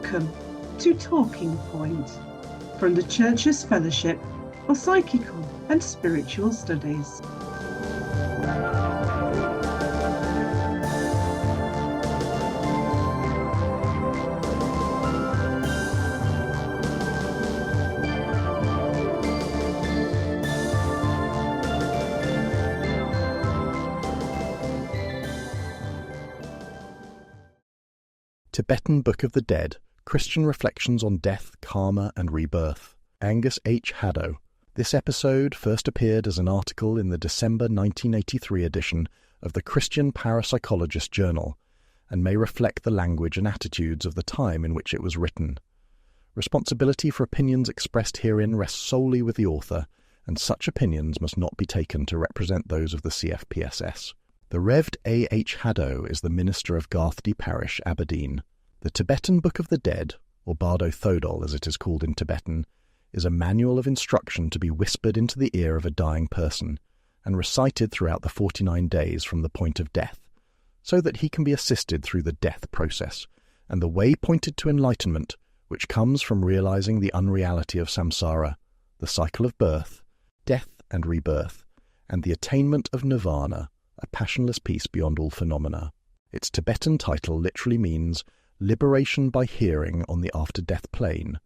Welcome to Talking Point from the Church's Fellowship for Psychical and Spiritual Studies. Tibetan Book of the Dead, Christian Reflections on Death, Karma and Rebirth. Angus H. Haddow. This episode first appeared as an article in the December 1983 edition of the Christian Parapsychologist journal, and may reflect the language and attitudes of the time in which it was written. Responsibility for opinions expressed herein rests solely with the author, and such opinions must not be taken to represent those of the CFPSS. The Revd A.H. Haddow is the minister of Garthdee Parish, Aberdeen. The Tibetan Book of the Dead, or Bardo Thodol as it is called in Tibetan, is a manual of instruction to be whispered into the ear of a dying person and recited throughout the 49 days from the point of death, so that he can be assisted through the death process and the way pointed to enlightenment, which comes from realizing the unreality of samsara, the cycle of birth, death and rebirth, and the attainment of nirvana, a passionless peace beyond all phenomena. Its Tibetan title literally means liberation by hearing on the after-death plane.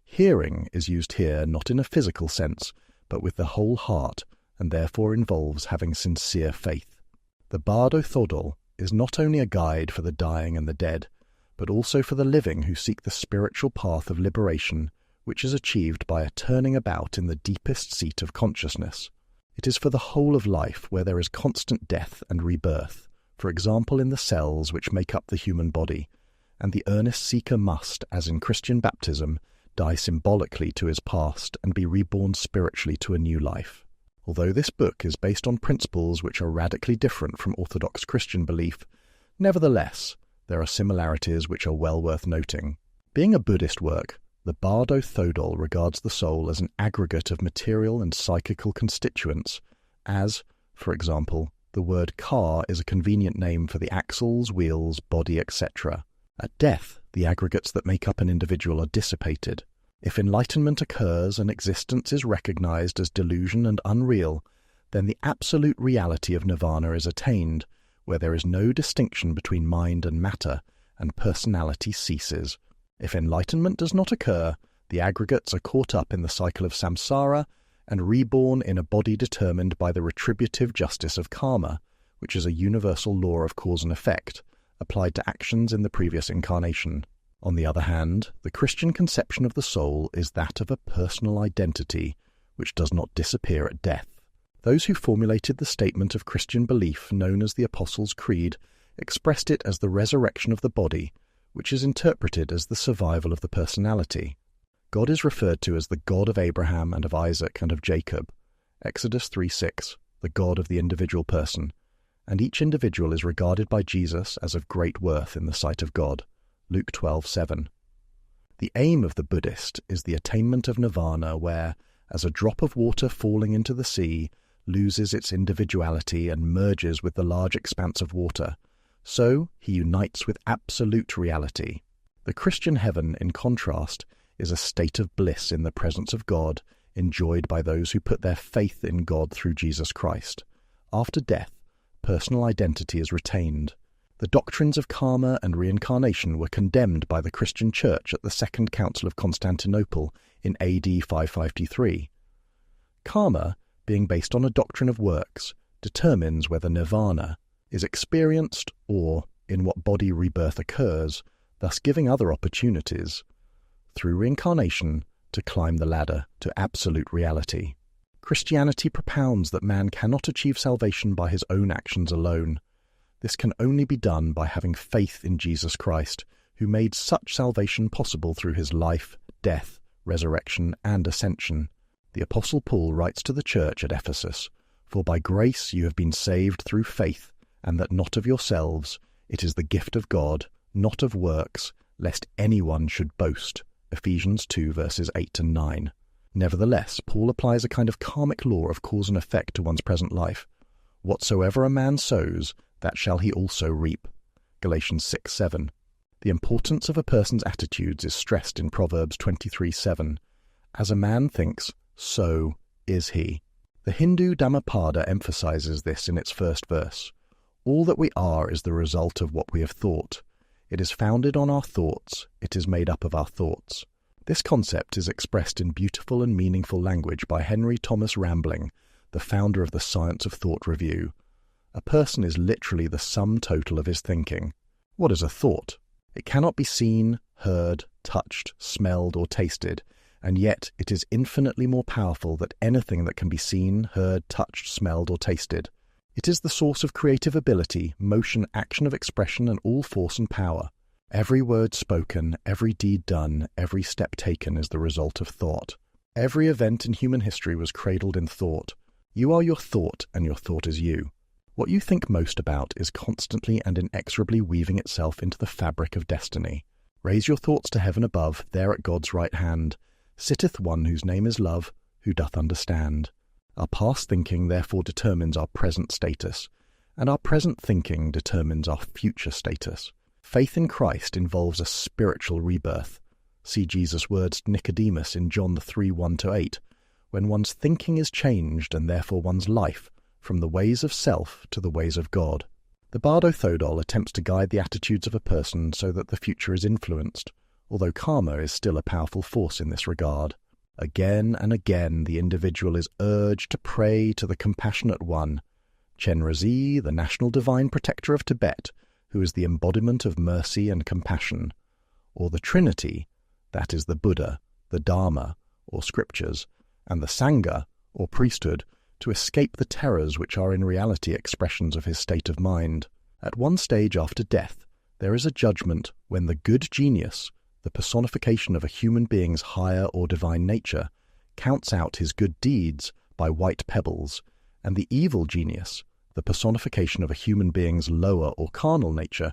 Hearing is used here not in a physical sense, but with the whole heart, and therefore involves having sincere faith. The Bardo Thodol is not only a guide for the dying and the dead, but also for the living who seek the spiritual path of liberation, which is achieved by a turning about in the deepest seat of consciousness. It is for the whole of life where there is constant death and rebirth, for example in the cells which make up the human body, and the earnest seeker must, as in Christian baptism, die symbolically to his past and be reborn spiritually to a new life. Although this book is based on principles which are radically different from orthodox Christian belief, nevertheless, there are similarities which are well worth noting. Being a Buddhist work, the Bardo Thodol regards the soul as an aggregate of material and psychical constituents, as, for example, the word car is a convenient name for the axles, wheels, body, etc. At death, the aggregates that make up an individual are dissipated. If enlightenment occurs and existence is recognized as delusion and unreal, then the absolute reality of nirvana is attained, where there is no distinction between mind and matter, and personality ceases. If enlightenment does not occur, the aggregates are caught up in the cycle of samsara and reborn in a body determined by the retributive justice of karma, which is a universal law of cause and effect, applied to actions in the previous incarnation. On the other hand, the Christian conception of the soul is that of a personal identity, which does not disappear at death. Those who formulated the statement of Christian belief known as the Apostles' Creed expressed it as the resurrection of the body, which is interpreted as the survival of the personality. God is referred to as the God of Abraham and of Isaac and of Jacob, Exodus 3:6, the God of the individual person, and each individual is regarded by Jesus as of great worth in the sight of God, Luke 12:7. The aim of the Buddhist is the attainment of nirvana where, as a drop of water falling into the sea, loses its individuality and merges with the large expanse of water, so he unites with absolute reality. The Christian heaven, in contrast, is a state of bliss in the presence of God, enjoyed by those who put their faith in God through Jesus Christ. After death, personal identity is retained. The doctrines of karma and reincarnation were condemned by the Christian Church at the Second Council of Constantinople in AD 553. Karma, being based on a doctrine of works, determines whether nirvana is experienced or in what body rebirth occurs, thus giving other opportunities, through reincarnation, to climb the ladder to absolute reality. Christianity propounds that man cannot achieve salvation by his own actions alone. This can only be done by having faith in Jesus Christ, who made such salvation possible through his life, death, resurrection, and ascension. The Apostle Paul writes to the church at Ephesus, "For by grace you have been saved through faith, and that not of yourselves, it is the gift of God, not of works, lest anyone should boast." Ephesians 2 verses 8 and 9. Nevertheless, Paul applies a kind of karmic law of cause and effect to one's present life. Whatsoever a man sows, that shall he also reap. Galatians 6:7. The importance of a person's attitudes is stressed in Proverbs 23:7. As a man thinks, so is he. The Hindu Dhammapada emphasizes this in its first verse. All that we are is the result of what we have thought. It is founded on our thoughts. It is made up of our thoughts. This concept is expressed in beautiful and meaningful language by Henry Thomas Rambling, the founder of the Science of Thought Review. A person is literally the sum total of his thinking. What is a thought? It cannot be seen, heard, touched, smelled, or tasted, and yet it is infinitely more powerful than anything that can be seen, heard, touched, smelled, or tasted. It is the source of creative ability, motion, action of expression, and all force and power. Every word spoken, every deed done, every step taken is the result of thought. Every event in human history was cradled in thought. You are your thought, and your thought is you. What you think most about is constantly and inexorably weaving itself into the fabric of destiny. Raise your thoughts to heaven above, there at God's right hand, sitteth one whose name is love, who doth understand. Our past thinking therefore determines our present status, and our present thinking determines our future status. Faith in Christ involves a spiritual rebirth. See Jesus' words to Nicodemus in John 3:1-8, when one's thinking is changed and therefore one's life, from the ways of self to the ways of God. The Bardo Thodol attempts to guide the attitudes of a person so that the future is influenced, although karma is still a powerful force in this regard. Again and again the individual is urged to pray to the Compassionate One, Chenrezig, the national divine protector of Tibet, who is the embodiment of mercy and compassion, or the Trinity, that is the Buddha, the Dharma, or scriptures, and the Sangha, or priesthood, to escape the terrors which are in reality expressions of his state of mind. At one stage after death, there is a judgment when the good genius, the personification of a human being's higher or divine nature, counts out his good deeds by white pebbles, and the evil genius, the personification of a human being's lower or carnal nature,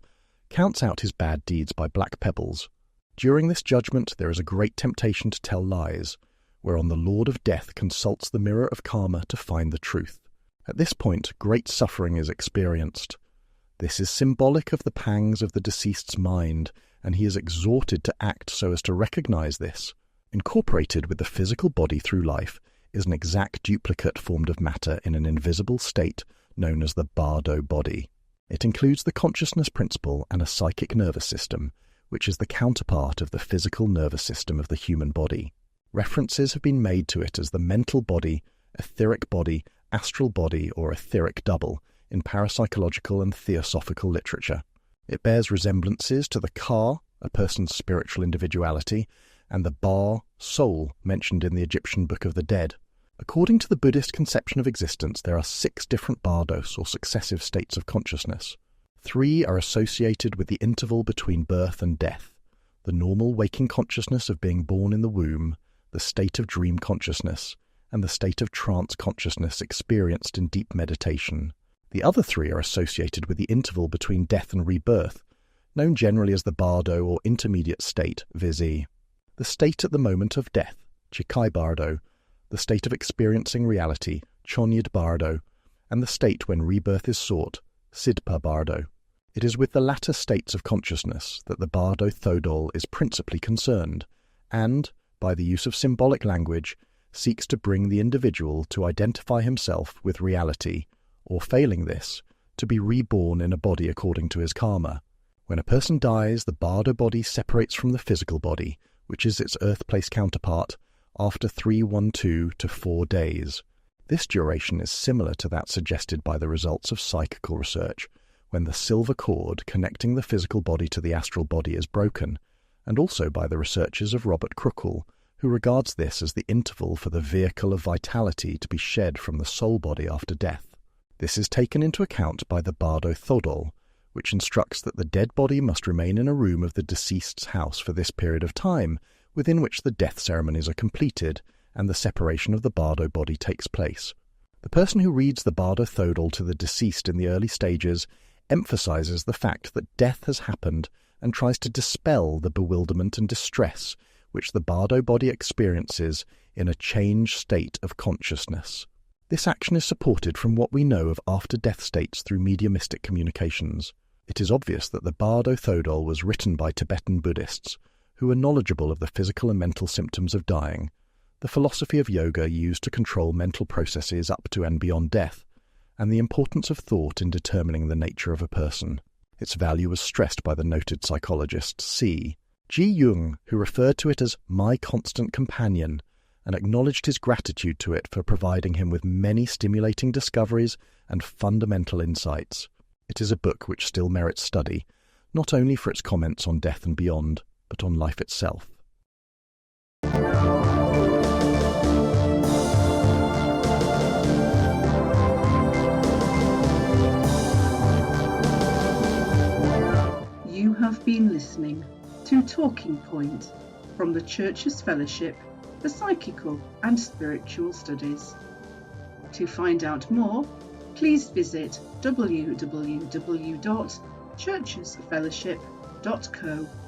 counts out his bad deeds by black pebbles. During this judgment there is a great temptation to tell lies, whereon the Lord of Death consults the mirror of karma to find the truth. At this point great suffering is experienced. This is symbolic of the pangs of the deceased's mind, and he is exhorted to act so as to recognize this. Incorporated with the physical body through life is an exact duplicate formed of matter in an invisible state known as the Bardo body. It includes the consciousness principle and a psychic nervous system, which is the counterpart of the physical nervous system of the human body. References have been made to it as the mental body, etheric body, astral body, or etheric double in parapsychological and theosophical literature. It bears resemblances to the ka, a person's spiritual individuality, and the ba, soul, mentioned in the Egyptian Book of the Dead. According to the Buddhist conception of existence, there are 6 different bardos, or successive states of consciousness. 3 are associated with the interval between birth and death: the normal waking consciousness of being born in the womb, the state of dream consciousness, and the state of trance consciousness experienced in deep meditation. The other 3 are associated with the interval between death and rebirth, known generally as the Bardo or intermediate state, viz. The state at the moment of death, Chikai Bardo, the state of experiencing reality, Chonyad Bardo, and the state when rebirth is sought, Sidpa Bardo. It is with the latter states of consciousness that the Bardo Thodol is principally concerned, and, by the use of symbolic language, seeks to bring the individual to identify himself with reality, or failing this, to be reborn in a body according to his karma. When a person dies, the Bardo body separates from the physical body, which is its earth-place counterpart, after 312 to 4 days. This duration is similar to that suggested by the results of psychical research, when the silver cord connecting the physical body to the astral body is broken, and also by the researches of Robert Crookall, who regards this as the interval for the vehicle of vitality to be shed from the soul body after death. This is taken into account by the Bardo Thodol, which instructs that the dead body must remain in a room of the deceased's house for this period of time, within which the death ceremonies are completed and the separation of the Bardo body takes place. The person who reads the Bardo Thodol to the deceased in the early stages emphasizes the fact that death has happened and tries to dispel the bewilderment and distress which the Bardo body experiences in a changed state of consciousness. This action is supported from what we know of after-death states through mediumistic communications. It is obvious that the Bardo Thodol was written by Tibetan Buddhists who were knowledgeable of the physical and mental symptoms of dying, the philosophy of yoga used to control mental processes up to and beyond death, and the importance of thought in determining the nature of a person. Its value was stressed by the noted psychologist C. Ji Jung, who referred to it as my constant companion and acknowledged his gratitude to it for providing him with many stimulating discoveries and fundamental insights. It is a book which still merits study, not only for its comments on death and beyond, but on life itself. You have been listening to Talking Point from the Church's Fellowship for Psychical and Spiritual Studies. To find out more, please visit www.churchesfellowship.co.uk.